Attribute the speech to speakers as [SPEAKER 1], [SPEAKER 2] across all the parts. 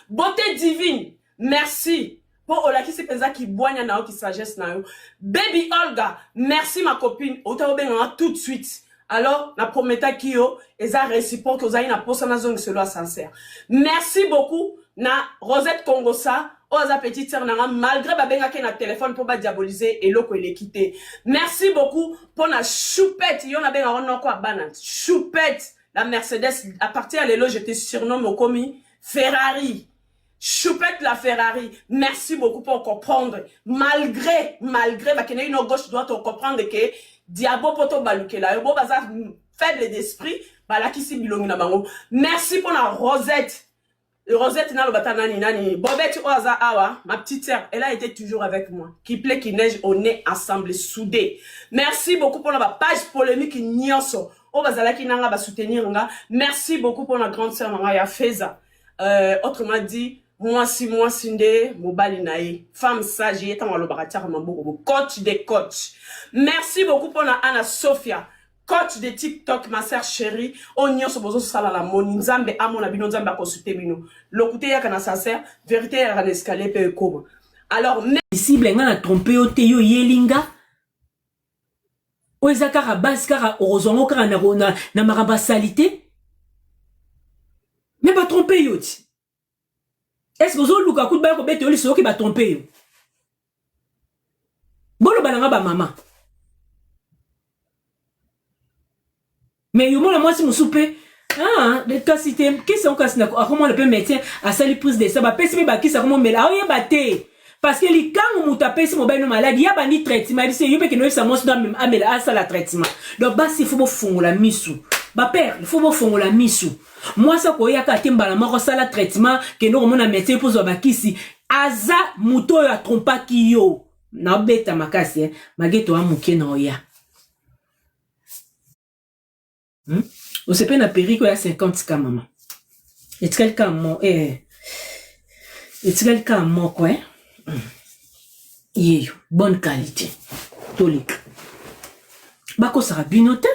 [SPEAKER 1] Beauté divine, merci. Pour Olaki c'est penza qui boigne na qui sagesse na yo. Baby Olga, merci ma copine. Ota obenga tout de suite. Alors, na prometa ki yo, eza réciproque oza na posa na zone cela sincère. Merci beaucoup na Rosette Kongosa. Oza petite sœur nanga malgré babenga ke na téléphone pour ba diaboliser et loko ele quitter. Merci beaucoup pour na choupette yo na benga on quoi banane. Choupette la Mercedes à partir de là je te surnomme au commis Ferrari. Choupette la Ferrari. Merci beaucoup pour comprendre. Malgré bah qu'il y a une gauche droite on comprendre que diabo poto balukela yo bo baza faible d'esprit bah là qui si bilongi na bango. Merci pour la Rosette. Rosette na lo batanani nani Bobette Oaza Awa, ma petite sœur, elle a été toujours avec moi. Qui plaît qui neige, on est ensemble soudés. Merci beaucoup pour la page polémique nyonso. O bazala ki nanga ba soutenir nga. Merci beaucoup pour la grande sœur nanga ya Feza. Autrement dit, moi si nde mobali nae. Femme sage et en lobaratiar mamboko coach des coachs. Merci beaucoup pour la Anna Sophia. Coach de TikTok, ma sœur chérie, on so bozo sala la moni, nzambe amo na bino nzambe consulter bino. Lokute ya kana sincère, vérité ya kana escalier pe koma. Alors,
[SPEAKER 2] ici blenga na tromper o teyo yelinga. O ezakara base kara orozongo kara na maramba salité. Mais pas tromper yo ti. Est-ce que vous luka coup ba ko bete oli so ki ba tromper yo? Bolo balanga ba mama. Mais yo moi si souper de casité qu'est-ce qu'on casse comment le peut médecin à sali prise de ça ba pesi ba qui ça comment mais là ba té parce que li quand on t'a pesi mobile maladie ya ba ni traitement il yo pe que no ça moi doit même amela à ça la traitement donc ba si faut bo fongola misu ba père il faut bo fongola misu moi ça ko ya ka timba la moko ça la traitement que no mona médecin pour zo ba kisi aza muto ya trompa ki yo na beta makasi mageto amuke na oya. On se peine à Périco à 50K maman. Et quelqu'un mon quoi? Bonne qualité. Tolik. Bako sera binote.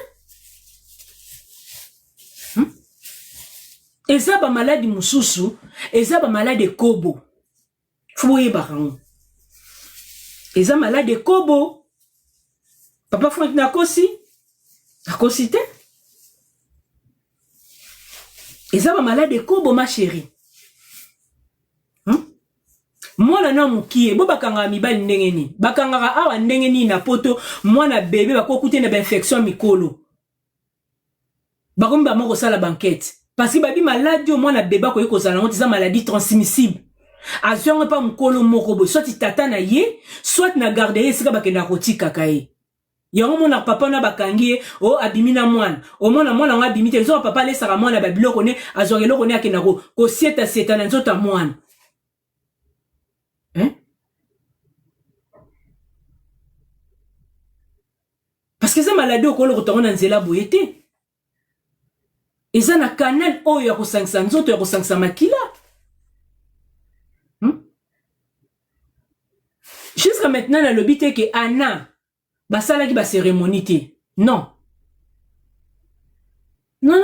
[SPEAKER 2] Et ça ba maladie mususu, et ça ba maladie kobo. Fouye barango. Et ça maladie kobo. Papa Frank nakosi. Nakosite. Et ça va malade de kobo ma chérie. Moi la na mukie bo bakanga mibali ndenge ni. Bakanga awa ndenge ni na poto moi na bébé bakokute na infection mikolo. Bakomba moko sala banquette. Parce que babi malade moi na bébé ko yeko sala ngoti za maladie transmissible. Azonga pa mukolo moko bo soit tata na ye, soit na garder sika bakenda kotika kaye. Yango mona papa na bakangi o abimina mwana o mona mwana nga abimite zo papa le sara mwana babilo kone azongelo kone akena ko sieta na nzota mwana parce que ça maladie ko lo kotonga nzela boyete eza na canal oyo ya kosangisa nzoto ya kosangisa makila jusqu'à maintenant na lobité que Anna basala ki ba cérémonie te. Non. Non.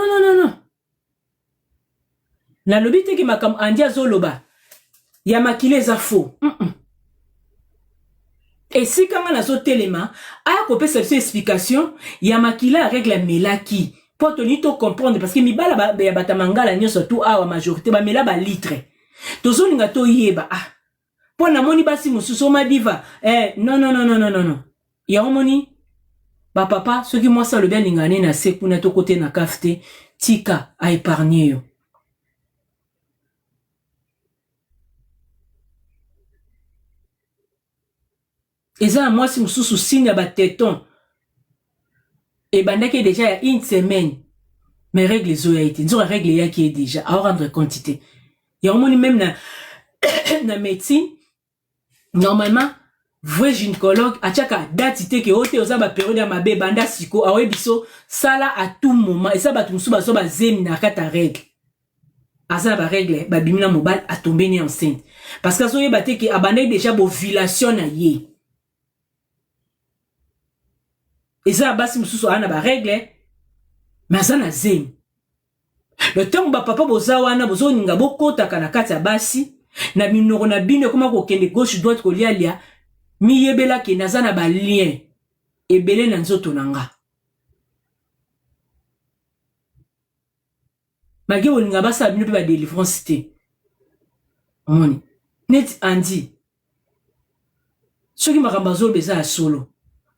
[SPEAKER 2] Na lobi te ki makam andia zoloba. Ya makile za faux. Et si kanga na zo telema, a kopé cette explication, ya makila règle melaki. Pour te to comprendre parce que mi bala ya batamangala nyoso tout awa majorité ba mela ba litre. Tozo ninga to yeba Pour na moni basi mususo ma diva. Non. Ya omoni ba papa ceux qui moi ça le bien ngane na seku na to côté na kafte tika a épargner yo. Eza moi si mususu signe ba téton et bandake déjà il y a une semaine mes règles zo ya été nzora règle ya qui est déjà à rendre quantité. Ya omoni même na médecine normalement vrai gynécologue achaka date te ke ote ozaba période ya mabe banda siko awe biso sala à tout moment et ça ba tumusu ba so ba zemi na kata règle asa ba règle ba bimina mobile a tombé ni enceinte parce que so yeba te ke abandai déjà ovulation na ye et ça basi mususu ana ba règle mais ça na zemi le temps ba papa bozawana bozo ninga bokota kana kati ya basi na minoko na bino koma ko kende gauche droite ko lia mi yebela ke nazana ba lien ebele na nzoto nanga magi olinga basa bino pe ba délivrance te omoni net andi soki makambo azobeza ya solo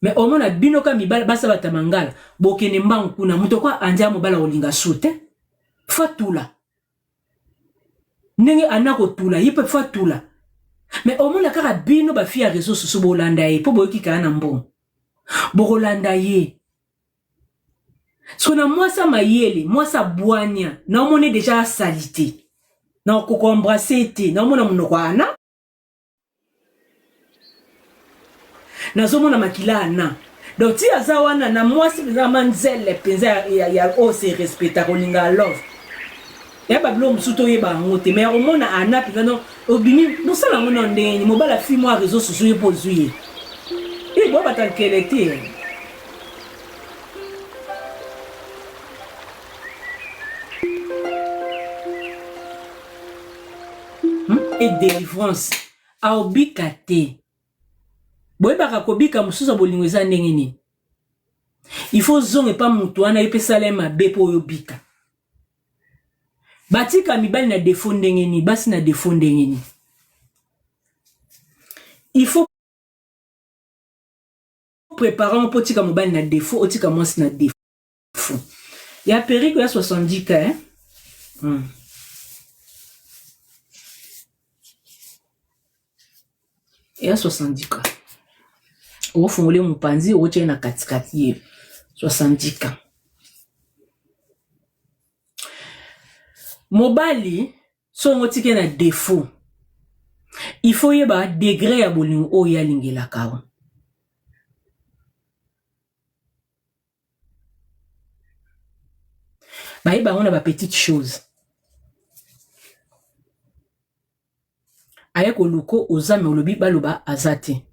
[SPEAKER 2] mais omona bino ka mibala basa batamangala bokene mbangu kuna muto kwa andi mobala olinga sute fatula ndenge anako tula yipe fatula mais omona kaka bino ba fia réseau soso bolanda ye po boyoki kana mbongo bokolanda ye sona mwasa mayele mwasa bwanya na omone déjà salité na okoko embrasser te na omona munoko ana na zomona makila ana donc ti aza wana na mwasi penza manzele penza ya o se respecta kolinga love ya bablo musuto yeba ngote mais omona ana penza no obimi no sala ngona ndeni mobala fi mo réseau sociaux ye pozuye e bo batankele te et délivrance a obika te boye baka kobika mususa bolingo eza ndenge nini il faut zonge pa mutu wana epesa le mabe po oyobika batika mibali na défaut ndenge nini basi na défaut ndenge nini il faut préparer po tika mobali na défaut otika mwasi na défaut ya periko ya 70 ka ya 70 ka ofungule mupanzi oche na katikati ye 70 ka mobali so ngotike na défaut il faut yeba degré ya bolingo o ya lingela kawa ba yeba on a ba petite chose ayeko luko ozame olobi baloba azate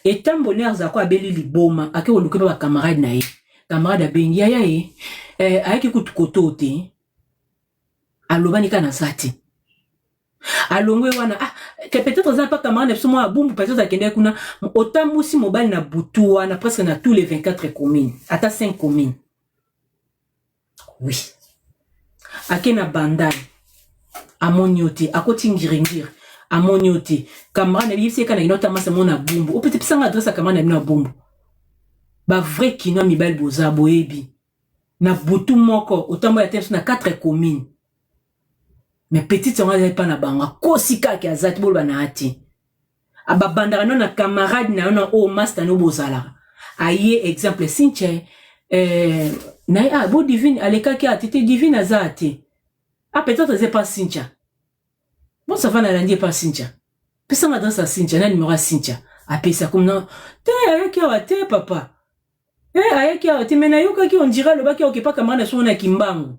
[SPEAKER 2] etant bonheur zako abeli liboma ake oluke ba camarade na ye camarade abengi ya ye ayeki kutukoto te aloba nika na zate alongwe wana que peut-être ça pas camarade so mo abumbu peut-être akende kuna otambusi mobali na butu wana presque na tous les 24 communes ata 5 communes oui ake na bandai amoniote akoti ngiringir amoniote camarade na bisi kana inota masa mona bumbu o peut-être sanga adresse camarade na bumbu ba vrai kino mibali boza boyebi na butu moko otambo ya temso na 4 communes mais petite on va pas na banga kosika ki azati bolo na ati ababandara na camarade na o master no bozala aye exemple Cynthia na bo divine aleka ki atete divine azati peut-être c'est pas Cynthia bon ça va na lundi pas Cynthia pesa ma dans sa Cynthia na numéro Cynthia apesa comme non te ayaki awate papa ayaki awate mena yoka ki on dira le baki okepa camarade so na kimbangu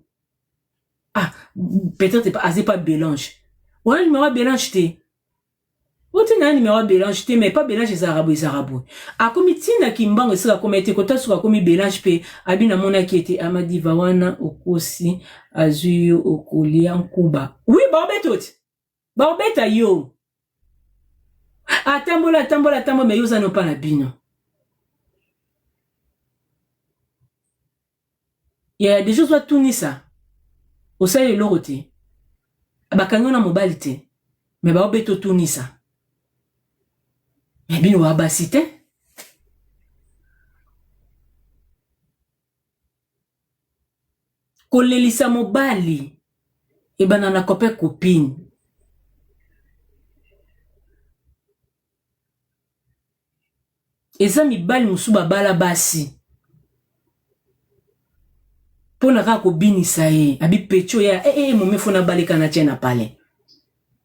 [SPEAKER 2] peut-être pas azé pas Bélange ouais numéro Bélange te ote na numéro Bélange te mais pas Bélange les arabes a komiti na kimbango sera komete kota sura komi Bélange pe abina mona qui était amadi vawana okosi azuyo okolia nkuba oui barbeta yo atambola mais yoza no pa na bino il y a des choses à Tunisa au sein de l'oroté bakango na mobile te mais ba obeto Tunisa mais bino abasite kolelisa mobali e banana copain copine eza mibali musuba bala basi pona ka ko binisa ye abi pecho ya momefo na baleka na tiena pale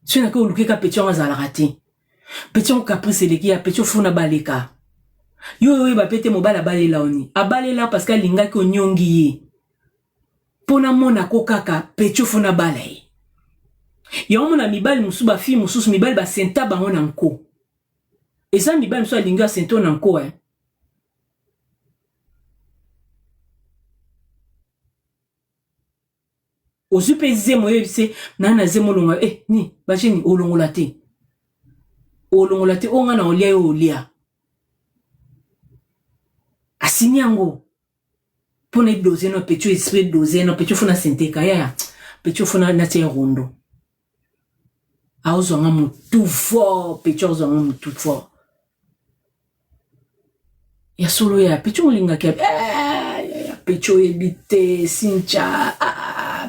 [SPEAKER 2] sina ko lukeka pecho ngazala rati pecho caprice leki ya pecho funa baleka yo ba pete mobala balela oni abalela parce que linga ko nyongi ye pona mona ko kaka pecho funa balai ya mona mibali musuba fi mususu mibali ba senta bango na nko eza mibali musuba linga sento na nko ozupe zemo yebise nana zemo longa ni bachini olongola te onga na olia yo olia asini yango pona doze no pecho esprit doze no pecho funa senteka ya pecho funa na tie rondo aozo nga mutu fort pecho aozo nga mutu fort ya solo ya pecho linga ke pecho ebite sincha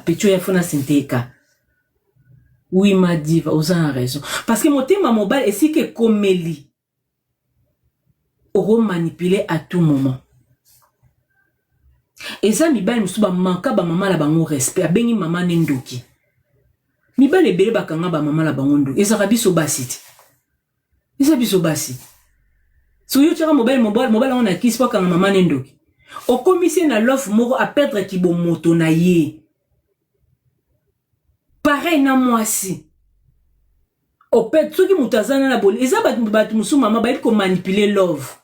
[SPEAKER 2] pecho ya funa senteka. Oui, ma diva, vous avez raison. Parce que mon thème mobile est si que comme Eli, on manipuler à tout moment. Et ça, mi bal musuba manka ba maman la bango respect, bengi maman nendoki. Mi bal ebele bakanga ba maman la bango ndo. Et ça rabiso basit. Et ça biso basit. So yo tira mobile on a kiss pas kanga maman nendoki. O commissaire na love moko a perdre ki bo moto na ye. Pareil na moi si. Au pet ceux qui mutazana na boli. Eza bat musu mama ba ko manipuler love.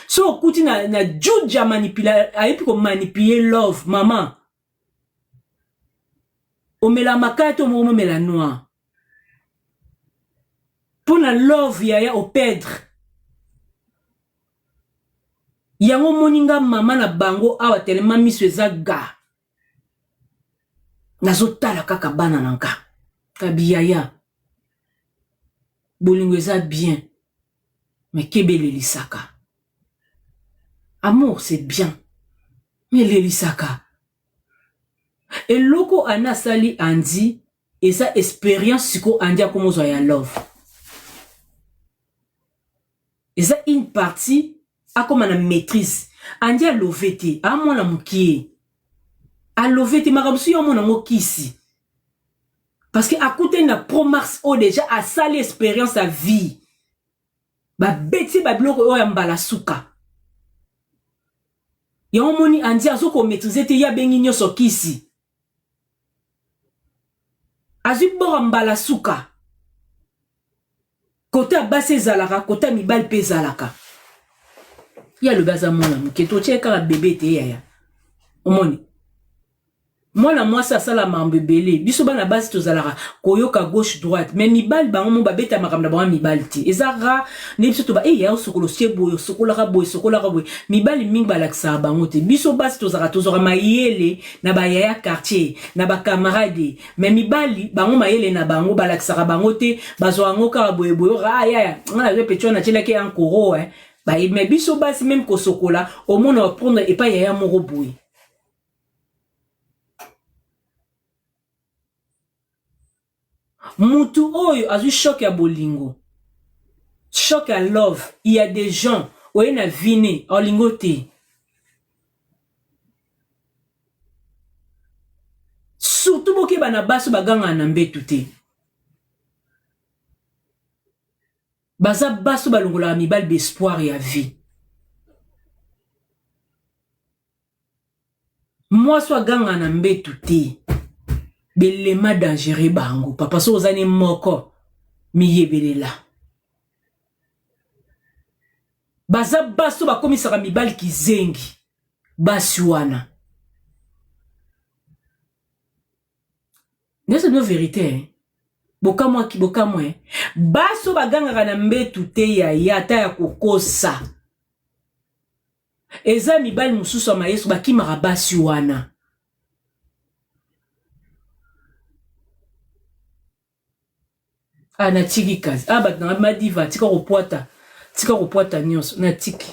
[SPEAKER 2] So kuti na juja manipuler ayepi ko manipuler love mama. O mela makato mo mela noir. Pour na love ya au perdre. Yango moninga mama na bango awa tellement misweza ga. Nazotala kaka bana nanka. Kabiyaya. Bolingo eza bien. Mais kebele lisaka. Amour c'est bien. Mais le lisaka. Et loko ana sali andi. Et sa expérience siko andi a komo ya love. Et ça une partie a comme na maîtrise. Andi a lovete. A mona mukie. A lovete makabusu yo mona ngokisi. Parce que à côté na Promax o déjà a sali expérience à vie. Ba beti ba bloko o ya mbala suka. Ya omoni andi azo ko maîtriser te ya bengi nyoso kisi. Azu bora mbala suka. Côté abase zalaka, côté mibal pe zalaka. Ya le baza mona muketo cheka bébé te ya. Omoni. Moi ça sala mambebele biso bana base to zalara koyoka gauche droite mais mibal bango mo babeta makamna bango mibal ti ezara ne biso to ba ya sokolo chebo sokola boy mibal mingi balaksa bango te biso base to zara to zora mayele na ba ya quartier na ba camarade mais mibali bango mayele na bango balaksa bango te bazo ngo ka boy ya ngala re pecho na chela ke encore ba mais biso base même ko sokola au monde on prendre et pas ya moko boy. Mutu oyo azu choc ya bolingo. Choc à love. Il y a des gens où il y a vine en lingote. Surtout boke bana baso baganga na mbetu te. Baza baso balongola mibal d'espoir et à vie. Moi soit ganga na mbetu te. Belema dangereux bango papa so ozani moko miyebelela baza baso bakomisaka mibali kizengi basi wana n'est-ce pas vérité bokamwa baso bagangaka na mbetu te ya yata ya kokosa eza mibali mususu ya mayesu bakimaka basi wana. Na tiki kazi. Bat na madiva tika kopwata nyonso na tiki.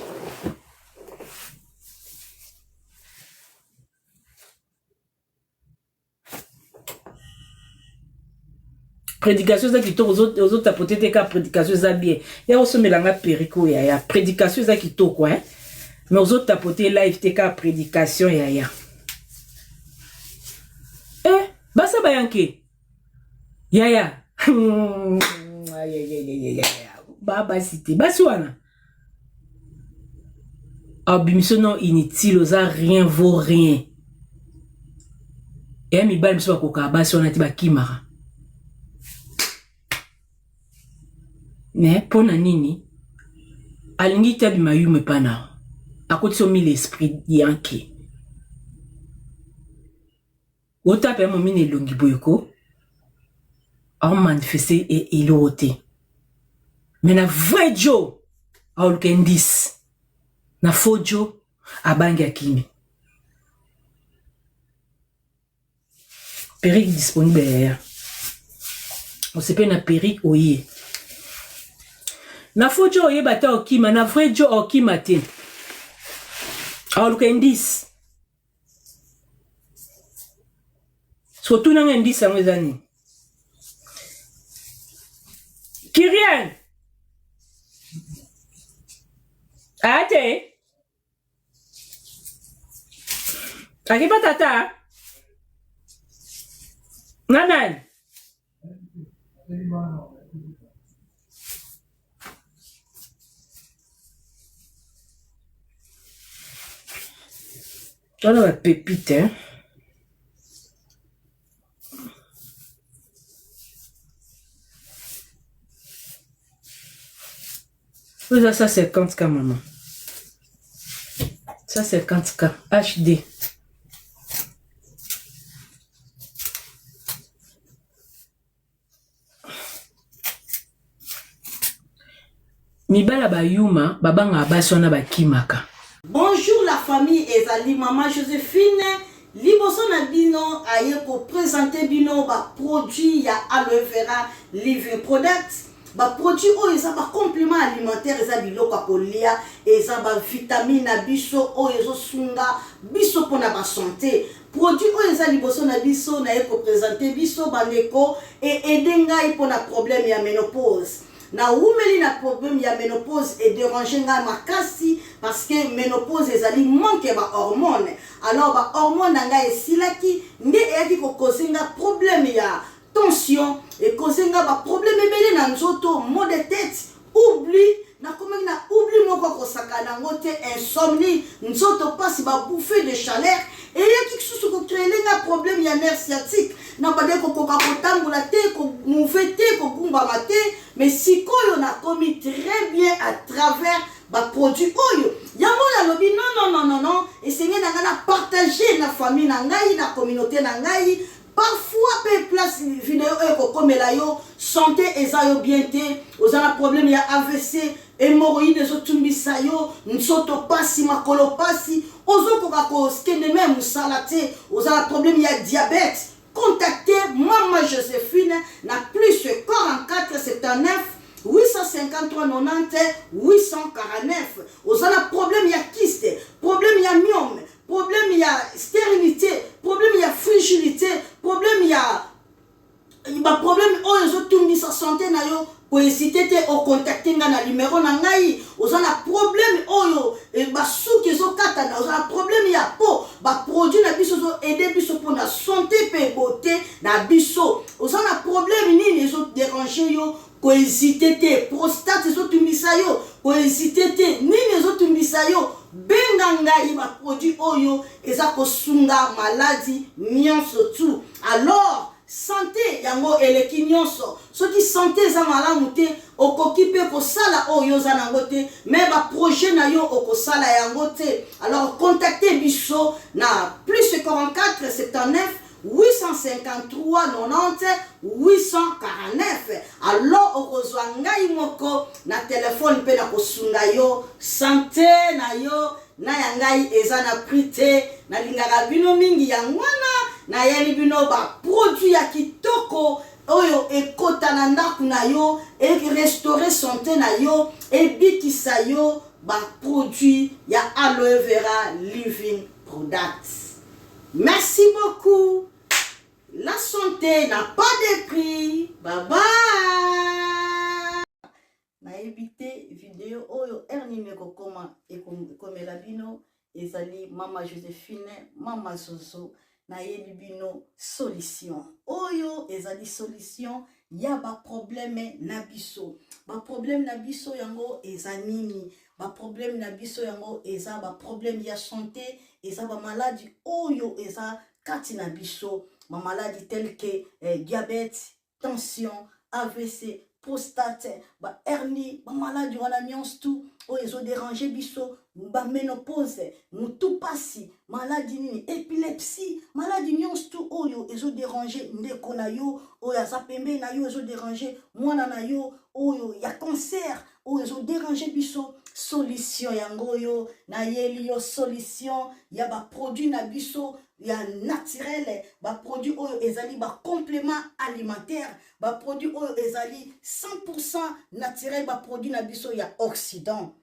[SPEAKER 2] Prédication za kitoko ozo tapoter te ka prédication za bien. Ya osomelanga periko ya prédication za kitoko mais ozo tapoter live te ka prédication ya. Basa bayanke. Ya. Baba cité basi wana abimiso non inutile oza rien vaut rien et mi bal biso koka basi wana ti bakimara mais pona nini alingi tabi mayume pana akoti so mi l'esprit yanke otape mo mine longi boyko a manifesté et il ôté mais na vrai Joe a olkendis na faux Joe a bangi akimi Perique disponible derrière on se peut na Perique oye na faux Joe oye bata okima na vrai Joe okima te a olkendis surtout na ngendis yango ezani Kyrian ate akipa tata nanan voilà la pépite hein vous avez ça 50K maman ça 50K HD mibala bayuma babanga basona bakimaka.
[SPEAKER 3] Bonjour la famille ezali maman Joséphine liboso na bino aye ko présenter bino ba produit ya aloe vera living product ba produit oyo eza ba complément alimentaire eza biloko kolia eza ba vitamine na biso oyo ezo sunga biso pona ba santé produit oyo eza liboso na biso na ye ko présenter biso bandeko et edengai pona problème ya ménopause na umeli na problème ya ménopause et déranger nga makasi parce que ménopause ezali manque ba hormone alors ba hormone nga esilaki nde eyaki ko causer nga problème ya tension et causer nga ba problème ebele na nzoto maux de tête oubli na komaki na oubli moko ko sakana ngote insomnie nzoto pasi ba bouffée de chaleur et yaki kisusu ko créer nga problème ya nerf sciatique na bade ko koka kotambola te ko mouver te ko gumbama te mais sikoyo na komi très bien à travers ba produit oyo yango na lobi non et sengé na ngana partager na famille na ngai na communauté na ngai parfois pe place vidéo eko komela yo santé eza yo bien te ozana problème ya AVC hémorroïde ezotumbisa yo nsoto pasi makolo pasi ozokoka ko skende même musala te ozana problème ya diabète contactez maman Joséphine na plus 44 79 853 90 849 ozana problème ya kyste problème ya myome problème ya stérilité problème ya fragilité problème ya ba problème oyo ezotumbisa santé na yo ko hésiter te o contacter nga na numéro na ngai ozana problème oyo ba souki ezokata na ozana problème ya peau ba produit na biso zo aider biso pour na santé pe beauté na biso ozana problème nini ezo déranger yo ko hésiter te prostate ezotumbisa yo ko hésiter te nini ezotumbisa yo benga ngai ba produit oyo eza ko sunga maladie nyonso tout alors santé yango eleki nyonso soki santé eza malamu te okoki pe kosala oyo oza nango te mais ba projet na yo okosala yango te alors contactez biso na plus 44 79 853 90 849 alors okozwa ngai moko na telefone pe na kosunga yo santé na yo na ya ngai eza na prix te na lingaka bino mingi ya ngwana na yeli bino ba produit ya kitoko oyo ekota na ndaku na yo e restaurer santé na yo e bikisa yo ba produit ya aloe vera living products. Merci beaucoup. La santé n'a pas de prix. Bye bye. Na évité vidéo oyo ernime ko koma e komela bino ezali mama Joséphine mama Zozo na yebi bino solution oyo ezali solution ya ba problème na biso yango eza nini ba problème na biso yango eza ba problème ya santé eza ba maladie oyo eza kati na biso ma maladie telle que diabète tension AVC prostate, ba hernie, ba maladie wana nyonso tout oyo ezo déranger biso, ba ménopause, mutu pasi, maladie nini, épilepsie, maladie nyonso tout oyo ezo déranger ndeko na yo, oyo aza pembe na yo ezo déranger mwana na yo, oyo ya cancer, oyo ezo déranger biso, solution yango yo na yeli yo solution ya ba produit na biso ya naturel, ba produit oyo ezali ba complément alimentaire, ba produit oyo ezali 100% naturel, ba produit na biso ya Occident.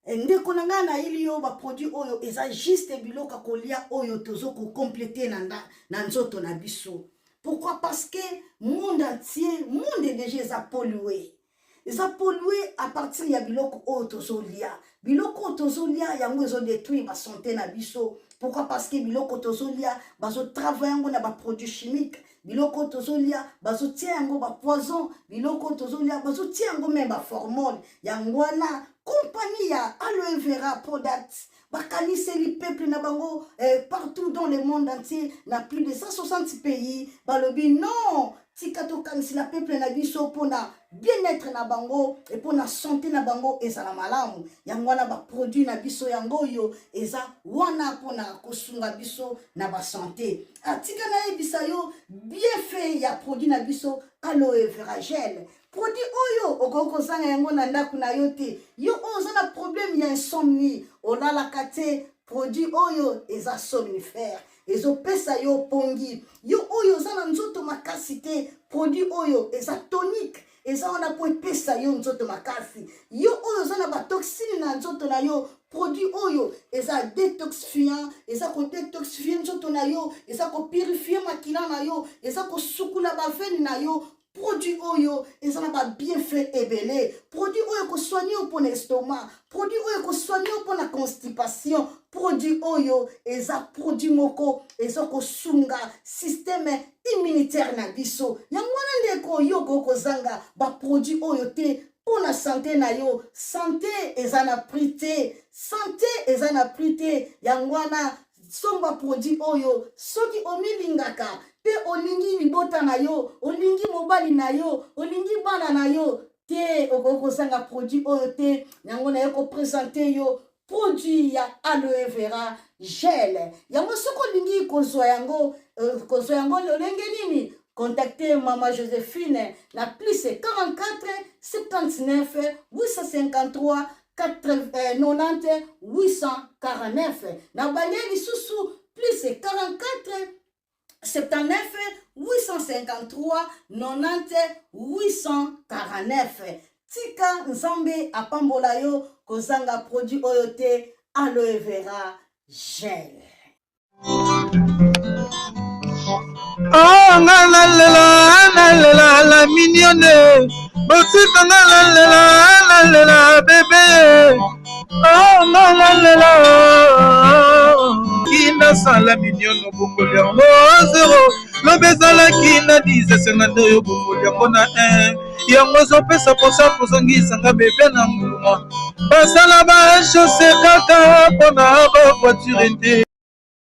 [SPEAKER 3] Ndeko na nga na ili yo ba produit oyo eza juste biloka kolia oyo tozo ko compléter na nzoto na biso. Pourquoi? Parce que monde entier, monde déjà est pollué. Ils ont pollué à partir ya biloko otozolia. Biloko otozolia yango ezo détruire ba santé na biso. Pourquoi? Parce que biloko otozolia bazo travailler yango na ba produits chimiques. Biloko otozolia bazo tia yango ba poison. Biloko otozolia bazo tia yango même ba hormone. Yango na compagnie ya aloe vera products. Bakanise li peuple na bango partout dans le monde entier, na plus de 160 pays. Balobi non, tikato kanisi la peuple na biso pona bien-être na bango et pona santé na bango ezala malamu. Yango wana ba produit na biso yango yo eza wana pona kosunga biso na ba santé. Atika na ebisa yo bien fait ya produit na biso aloe vera gel. Produit oyo okoko zanga yango na ndaku na yo te. Yo oza na problème ya insomnie, olala kate produit oyo eza somnifère. Ezo pesa yo pongi. Yo oyo za na nzoto makasi te, produit oyo eza tonique. Eza wana po pesa yo nzoto makasi. Yo oyo za na ba toxine na nzoto na yo, produit oyo eza détoxifiant, eza ko détoxifier nzoto na yo, eza ko purifier makila na yo, eza ko sukula ba veine na yo. Produit oyo ezana ba bienfait ebele, produit oyo ko soigner pour l'estomac, produit oyo ko soigner pour la constipation, produit oyo eza produit moko ezo ko sunga système immunitaire na biso. Yango ndeko yo ko zanga ba produit oyo te pour la santé na yo. Santé ezana prité, santé ezana prité. Yango na somba produit oyo soki omilingaka pe olingi libota na yo, olingi mobali na yo, olingi bana na yo te okoko sanga produit oyo te. Yango na yo ko présenter yo produit ya aloe vera gel. Yango soko lingi kozwa yango lolenge nini? Contactez Maman Joséphine na plus 44 79 853 90 849. Na balieli susu plus 44 79 853 90 849. Tika nzambe apambola yo kozanga produit oyo te aloe vera gel.
[SPEAKER 4] Oh la mignonne, bosika la bébé. Oh la kina sala mignonne bokoli yango 0 lobezala kina 10 52 yo bokoli yango na 1 yango zopesa posa kozongisa bebe na mbuma basala ba chaussée kaka pona ba voiture te.